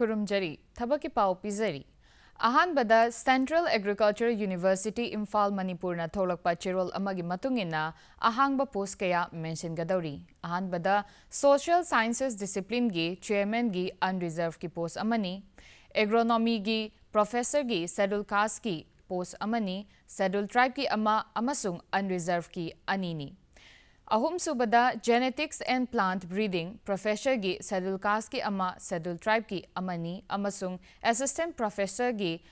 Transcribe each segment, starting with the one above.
Kurumjari, Thabaki Pau Pizari. Ahanbada Central Agriculture University Imphal Manipur na tholakpa chirol amagi matungina ahangba post kaya mention gadawri. Ahanbada Social Sciences Discipline gi Chairman gi unreserved ki post amani, Agronomy gi Professor gi Scheduled Caste ki post amani, Scheduled Tribe ki ama amasung unreserved ki anini. Ahum subada Genetics and Plant Breeding Professor gi Scheduled Caste ki ama Scheduled Tribe ki amani amasung Assistant Professor gi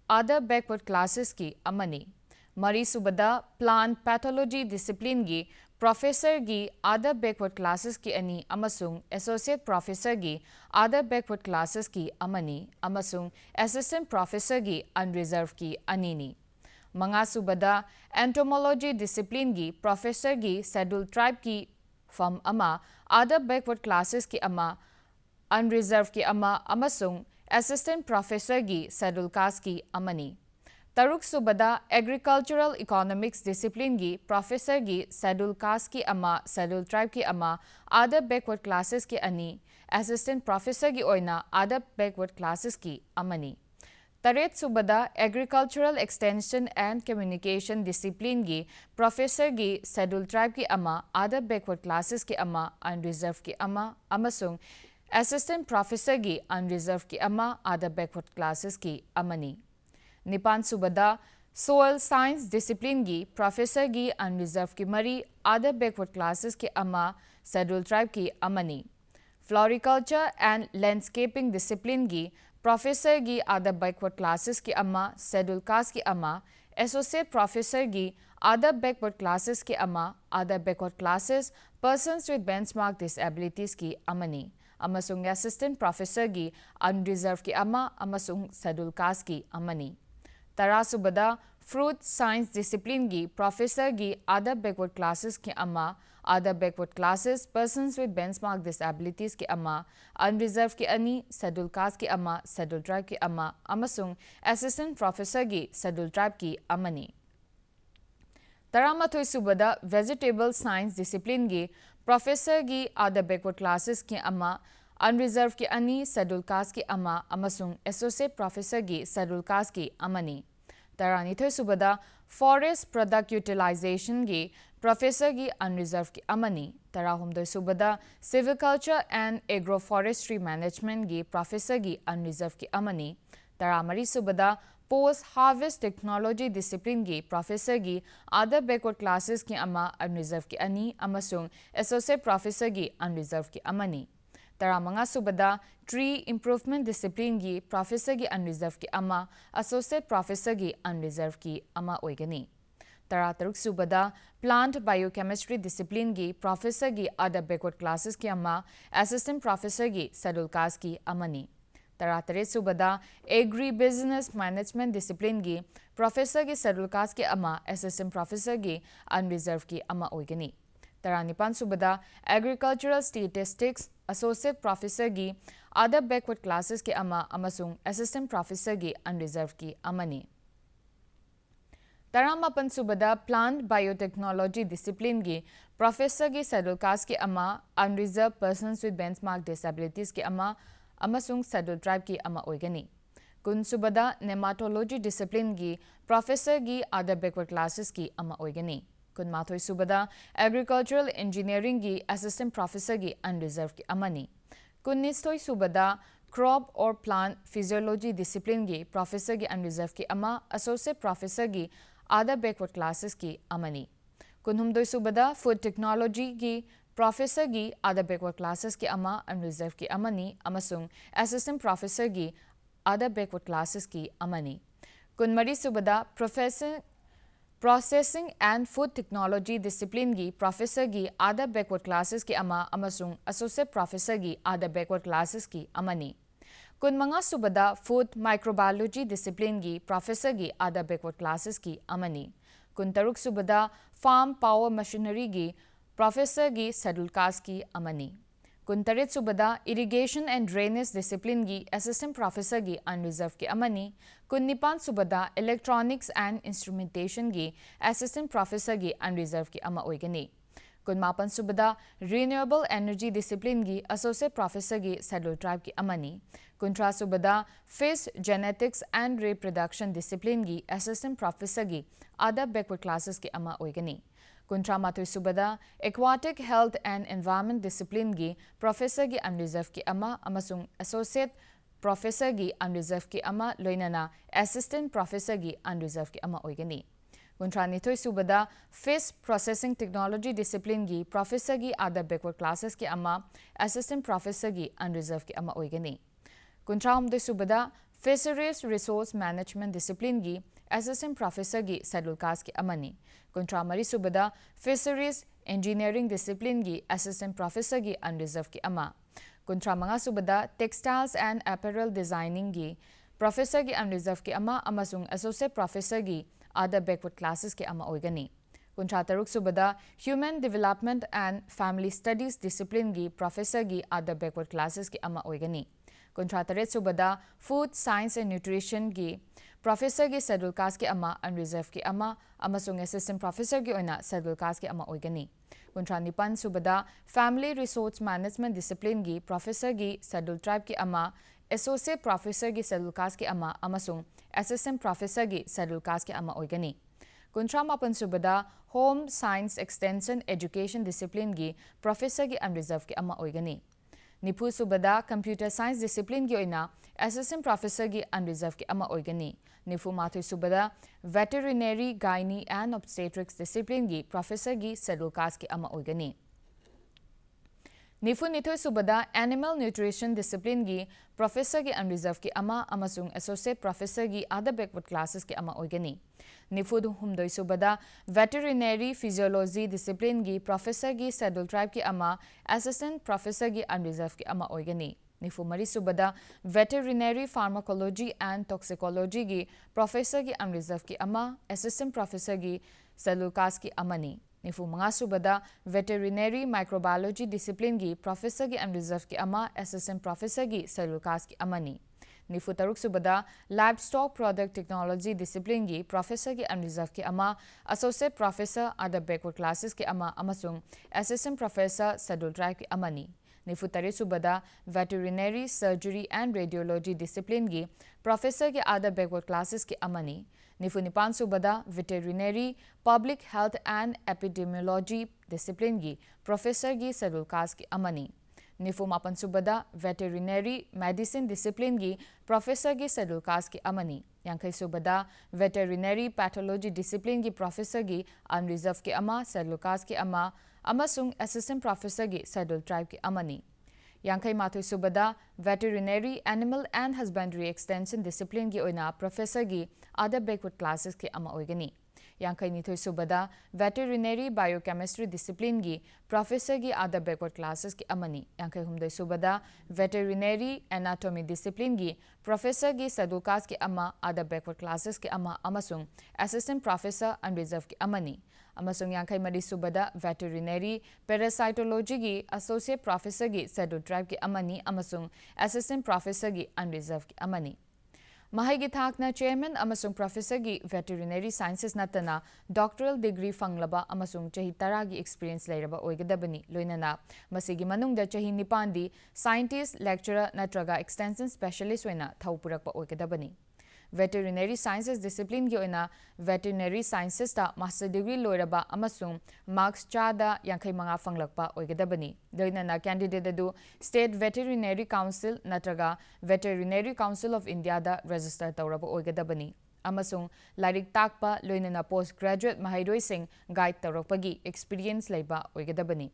Other Backward Classes ki amani. Mari subada Plant Pathology Discipline gi Professor gi Other Backward Classes ki ani amasung Associate Professor gi Other Backward Classes ki amani amasung Assistant Professor gi Unreserved ki anini. Mga subada Entomology Discipline gi Professor gi Scheduled Tribe ki from ama Other Backward Classes ki ama Unreserved ki ama amasung Assistant Professor gi Scheduled Caste ki amani. Taruk subada Agricultural Economics Discipline gi Professor gi Scheduled Caste ki ama Scheduled Tribe ki ama Other Backward Classes ki ani Assistant Professor gi oina Other Backward Classes ki amani. Taret subada Agricultural Extension and Communication Discipline gi Professor gi Scheduled Tribe ki ama Other Backward Classes ki ama Unreserved ki ama amasung Assistant Professor gi Unreserved ki ama Other Backward Classes ki amani. Nipan subada Soil Science Discipline gi Professor gi Unreserved ki mari Other Backward Classes ki ama Scheduled Tribe ki amani. Floriculture and Landscaping Discipline gi Professor gi Other Backward Classes ki ama Scheduled Caste ki ama Associate Professor gi Other Backward Classes ki ama Other Backward Classes Persons with Benchmark Disabilities ki amani. Amasung Assistant Professor gi Unreserved ki ama amasung Scheduled Caste ki amani. Tara subada Fruit Science Discipline gi Professor gi Other Backward Classes ki ama Other Backward Classes Persons with Benchmark Disabilities ki ama Unreserved ki ani Scheduled Caste ki ama Scheduled Tribe ki ama amasung Assistant Professor gi Scheduled Tribe ki amani. Taramathoy subada Vegetable Science Discipline gi Professor gi Other Backward Classes ki ama Unreserved ki ani Scheduled Caste ki ama amasung Associate Professor gi Scheduled Caste ki amani. Taranithoy subada Forest Product Utilization gi Professor gi Unreserved ki amani. Tarahumdoy subada Silviculture and Agroforestry Management gi Professor gi Unreserved ki amani. Taramari subada Post Harvest Technology Discipline gi Professor gi Other Backward Classes ki ama Unreserved ki ani amasung Associate Professor gi Unreserved ki amani. Taramanga subada Tree Improvement Discipline gi Professor gi Unreserved ki ama Associate Professor gi Unreserved ki ama oigani. Tarataruk subada Plant Biochemistry Discipline gi Professor gi Other Backward Classes ki ama Assistant Professor gi Scheduled Caste ki amani. Taratare subada Agribusiness Management Discipline gi Professor gi Scheduled Caste ki ama Assistant Professor gi Unreserved ki ama oigani. Taranipan subada Agricultural Statistics Associate Professor gi Other Backward Classes ki ama amasung Assistant Professor gi Unreserved ki amani. Taramapan subada Plant Biotechnology Discipline gi Professor gi Scheduled Caste ki ama Unreserved Persons with Benchmark Disabilities ki ama amasung Scheduled Tribe ki ama oigani. Kun subada Nematology Discipline gi Professor gi Other Backward Classes ki ama oigani. Kun mathoy subada Agricultural Engineering gi Assistant Professor gi Unreserved ki amani. Kun nistoy subada Crop or Plant Physiology Discipline gi Professor gi Unreserved ki ama Associate Professor gi Other Backward Classes ki amani. Kun humdoy subada Food Technology gi Professor gi Other Backward Classes ki ama Unreserved ki amani amasung Assistant Professor gi Other Backward Classes ki amani. Kun mari subada Processing and Food Technology Discipline gi Professor gi Other Backward Classes ki ama amasung Associate Professor gi Other Backward Classes ki amani. Kun mga subada Food Microbiology Discipline gi Professor gi Other Backward Classes ki amani. Kun taruk subada Farm Power Machinery gi Professor gi Scheduled Caste ki amani. Kun tarit subada Irrigation and Drainage Discipline gi Assistant Professor gi Unreserved ki amani. Kun nipan subada Electronics and Instrumentation gi Assistant Professor gi Unreserved ki ama oigani. Kunmapan subada Renewable Energy Discipline gi Associate Professor gi Schedule Tribe ki amani. Kuntra subada Fish Genetics and Reproduction Discipline gi Assistant Professor gi other backward classes ki ama oigani. Kuntra Matui Subada Aquatic Health and Environment Discipline gi Professor gi unreserved ki ama amasung Associate Professor gi unreserved ki ama loinana Assistant Professor gi unreserved ki ama oigani. Kuntra Nitoi Subada Fish Processing Technology Discipline gi Professor gi other backward classes ki ama Assistant Professor gi unreserved ki ama oigani. Kuntra Umde Subada Fisheries Resource Management Discipline gi Assistant Professor gi Schedule Caste ki amani. Kuntra Mari Subada Fisheries Engineering Discipline gi Assistant Professor gi unreserved ki ama. Kuntra Manga Subada Textiles and Apparel Designing gi Professor gi unreserved ki ama amasung Associate Professor gi other backward classes ki ama oigani. Kuntra Taruk Subada Human Development and Family Studies Discipline gi Professor gi other backward classes ki ama oigani. Kuntra Taret Subada Food Science and Nutrition gi Professor gi Schedule Caste ki ama unreserved ki ama amasung Assistant Professor gi oina Schedule Caste ki ama oigani. Kuntra Nipan Subada Family Resource Management Discipline gi Professor gi Schedule Tribe ki ama Associate Professor gi Schedule Caste ki ama amasung Assistant Professor gi Schedule Caste ki ama oigani. Kuntra Mapan Subada Home Science Extension Education Discipline gi Professor gi unreserved ki ama oigani. Nipu Subada Computer Science Discipline gi oina Assistant Professor gi unreserved ki ama oigani. Nifu Mathui Subada Veterinary Gynae and Obstetrics Discipline gi Professor gi Schedule Caste ki ama oigani. Nifu Nithoi Subada Animal Nutrition Discipline gi Professor gi unreserved ki ama amasung Associate Professor gi other backward classes ki ama oigani. Nifu Humdoi Subada Veterinary Physiology Discipline gi Professor gi Schedule Tribe ki ama Assistant Professor gi unreserved ki ama oigani. Nifu Mari Subada Veterinary Pharmacology and Toxicology gi Professor gi unreserved ki ama Assistant Professor gi Schedule Caste ki amani. Nifu Manga Subada Veterinary Microbiology Discipline gi Professor gi unreserved ki ama Assistant Professor gi Schedule Caste ki amani. Nifu Taruk Subada Livestock Product Technology Discipline gi Professor gi unreserved ki ama Associate Professor other backward classes ki ama amasung Assistant Professor Schedule Tribe ki amani. Nifu Tare Subada Veterinary Surgery and Radiology Discipline gi Professor gi other backward classes ki amani. Nifu Nipan Subada Veterinary Public Health and Epidemiology Discipline gi Professor gi Schedule Caste ki amani. Nifu Mapan Subada Veterinary Medicine Discipline gi Professor gi Schedule Caste ki amani. Yankai Subada Veterinary Pathology Discipline gi Professor gi unreserved ki ama Schedule Caste ki ama amasung Assistant Professor gi Schedule Tribe ki amani. Yankai Mathui Subada Veterinary Animal and Husbandry Extension Discipline gi oina Professor gi other backward classes ki ama oigani. Yankai Nithoi Subada Veterinary Biochemistry Discipline gi Professor gi other backward classes ki amani. Yankai Humdoi Subada Veterinary Anatomy Discipline gi Professor gi Schedule Caste ki ama other backward classes ki ama amasung Assistant Professor unreserved ki amani. Amasung Yankai Mari Subada Veterinary Parasitology gi Associate Professor gi Schedule Tribe ki amani amasung Assistant Professor gi unreserved ki amani. Mahai gi thakna Chairman amasung Professor gi Veterinary Sciences natana Doctoral Degree fanglaba amasung chahi tara gi experience lairaba oigadabani loinana masigi manungda chahi nipandi Scientist Lecturer natraga Extension Specialist oina thaupurakpa oigadabani. Veterinary Sciences Discipline gi oina Veterinary Sciences ta Master Degree loiraba amasung marks chada yankai manga fanglakpa oigadabani. Loinana candidate adu State Veterinary Council natraga Veterinary Council of India da register tauraba oigadabani. Amasung lairik takpa loinana postgraduate mahairoi sing guide taurakpagi experience leiba oigadabani.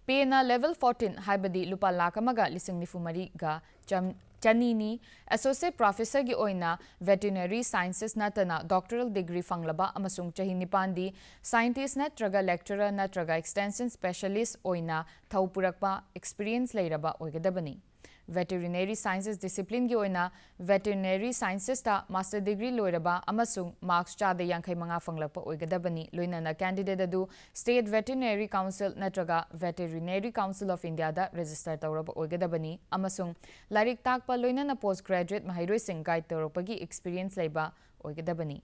PNA Level 14 haibadi lupa lakamaga lising nifumari ga Chanini Associate Professor gi oina Veterinary Sciences natana Doctoral Degree fanglaba amasung chahi nipandi Scientist natraga Lecturer natraga Extension Specialist oina thaupurakpa experience leiraba oigadabani. Veterinary Sciences Discipline gi oina Veterinary Sciences ta Master Degree loiraba amasung marks chada yankai manga fanglakpa oigadabani loinana candidate adu State Veterinary Council natraga Veterinary Council of India da register tauraba oigadabani amasung lairik takpa loinana postgraduate mahairoi sing guide taurapagi experience leiba oigadabani.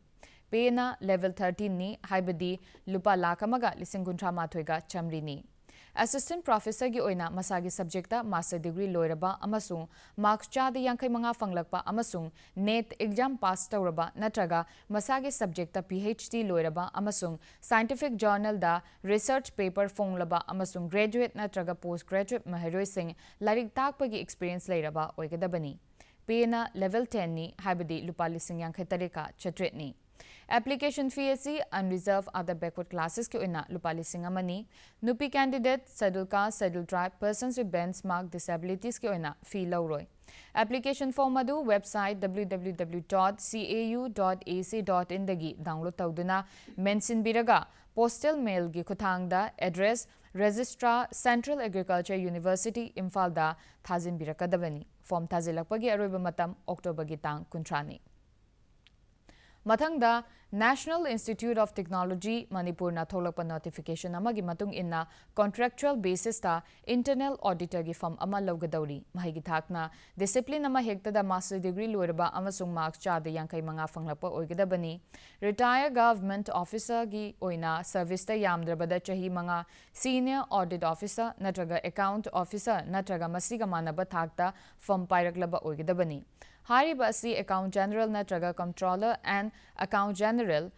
Pena level 13 ni haibadi lupa lakamaga lising kuntra mathoiga chamri ni. Assistant Professor gi oina masagi subjecta master degree loiraba amasung marks chada yankai manga fanglakpa amasung NET exam pass tauraba natraga masagi subjecta PhD loiraba amasung scientific journal da research paper fonglaba amasung graduate natraga postgraduate maharoi sing larik takpa gi experience leiraba oigadabani. Pena level 10 ni haibadi lupa lising yankai tarika chatret ni. Application fee asi unreserved other backward classes ke oina lupa lising amani. Nupi candidate, scheduled caste, scheduled tribe, persons with benchmark disabilities ke oina fee lauroi. Application form adu website www.cau.ac.in dagi download tauduna mention biraga postal mail gi kuthangda address Registrar Central Agriculture University Imphal da thazin birakadabani. Form thazilakpagi aroiba matam October gi tang kuntrani. Mathangda National Institute of Technology Manipur na tholakpa notification amagi matung inna contractual basis ta internal auditor gi firm ama lawgadauri mahigi thakna discipline ama hektada master degree loiraba amasung marks chada yankai manga fanglapa oigadabani retired government officer gi oina service ta yamdrabada chahi manga senior audit officer natraga account officer natraga masiga manaba thakta firm pairaklaba oigadabani. Hariba asi Account General natraga Comptroller and Account General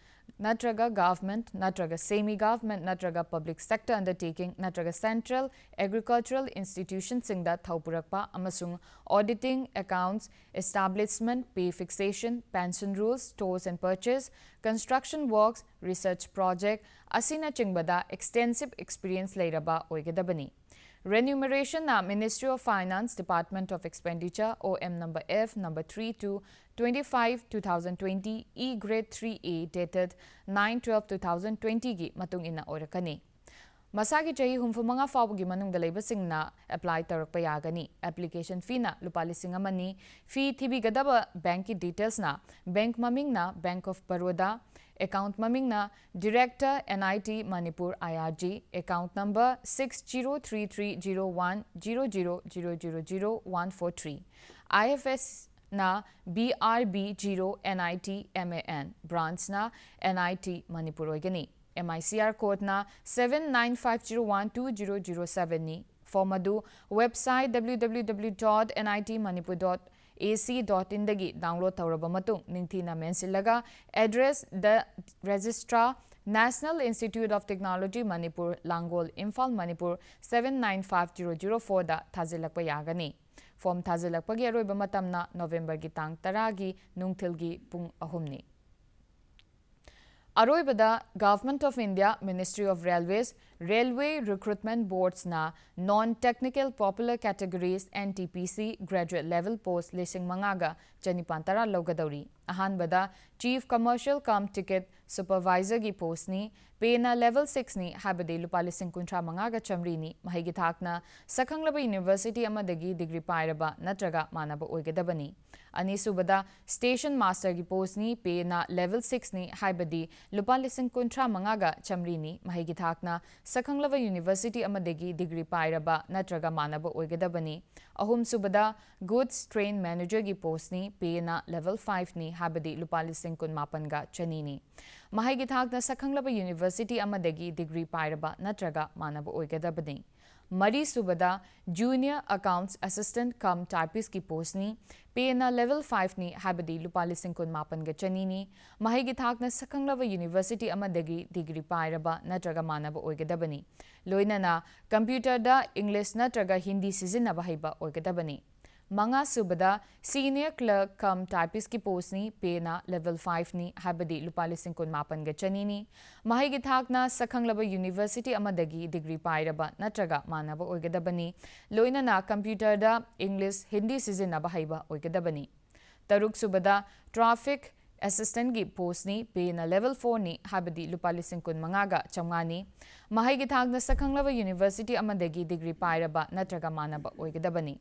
natraga Government natraga Semi-Government natraga Public Sector Undertaking natraga Central Agricultural Institution singda thaupurakpa amasung Auditing Accounts Establishment Pay Fixation Pension Rules Stores and Purchase Construction Works Research Project asina chingbada extensive experience leiraba oigadabani. Remuneration na Ministry of Finance Department of Expenditure OM number F number 32 25 2020 E grade 3A dated 9/12/2020 gi matung ina orakani. Masagi chahi humfumanga fawgi manungda leibasingna apply tarakpa yagani. Application fee na lupa lising amani. Fee thibigadaba bank ki details na bank maming na Bank of Baroda. Account maming na Director NIT Manipur IRG. Account number 60330100000143. IFS na BRB0 NIT MAN. Branch na NIT Manipur oigani. MICR code na 7950120007 ni. Form adu website www.nitmanipur.ac.in dagi download tauraba matung ningthina mensilaga address the Registrar National Institute of Technology Manipur Langol Imphal Manipur 795004 da thazilakpa yagani. Form thazilakpa gi aroiba matamna November gi tang 10 gi nungthil gi pung 3 ni. Aroibada Government of India Ministry of Railways Railway Recruitment Boards na non-technical popular categories NTPC graduate level post lising mangaga chanipantara logadauri. Ahanbada Chief Commercial Cum Ticket Supervisor gi post ni Pena level 6 ni habade lupa lising kuntra mangaga chamri ni mahigi thakna Sakhanglaba University amadagi degree pairaba natraga manaba oigadabani. Anisubada Station Master gi post ni Pena level 6 ni habadi lupa lising kuntra mangaga chamri ni mahigi thakna Sakhanglaba University amadagi degree pairaba natraga manaba oigadabani. Ahum subada Goods Train Manager gi post ni Pena level 5 ni habadi lupa lising kun mapanga chanini. Mahigi thakna Sakhanglaba University amadagi degree pairaba natraga manaba oigadabani. Mari subada Junior Accounts Assistant cum Typist ki post ni Pena level 5 ni habadi lupa lising kun mapanga chanini. Mahigi thakna Sakhanglaba University amadagi degree pairaba natraga manaba oigadabani. Loina na computer da English natraga Hindi sizinaba haiba oigadabani. Manga subada Senior Clerk cum Typist ki post ni Pena level 5 ni habadi lupa lising kun mapanga chanini. Mahigi thakna Sakhanglaba University amadagi degree pairaba natraga manaba oigadabani. Loina na computer da English Hindi sizinaba haiba oigadabani. Taruk subada Traffic Assistant gi post ni Pena level 4 ni habadi lupa lising kun mangaga chamngani. Mahigi thakna Sakhanglaba University amadagi degree pairaba natraga manaba oigadabani.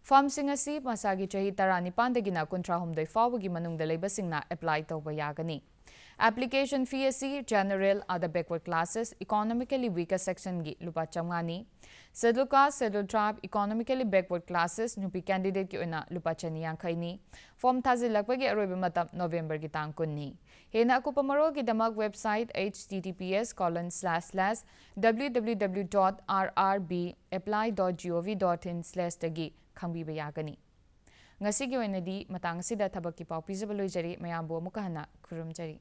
ꯐꯥꯔꯝꯁꯤꯡ ꯑꯁꯤ ꯃꯁꯥꯒꯤ ꯆꯍꯤ 19ꯗꯒꯤꯅ 38 ꯐꯥꯎꯕꯒꯤ ꯃꯅꯨꯡꯗ ꯂꯩꯕꯁꯤꯡꯅ apply ꯇꯧꯕ ꯌꯥꯒꯅꯤ꯫ Application fee asi general other backward classes economically weaker section gi lupa 500 ni. Scheduled caste, scheduled tribe, economically backward classes nupi candidate ki oina lupa 250 ni. Form thazilakpagi aroiba matam November gi tang 10 ni. Hena akupa marol gi damak website https://www.rrbapply.gov.in/tagi khangbiba yagani. Ngasi gi oina di matang sida thabak ki pau pizaba loijari mayambu amuka hana khurumjari.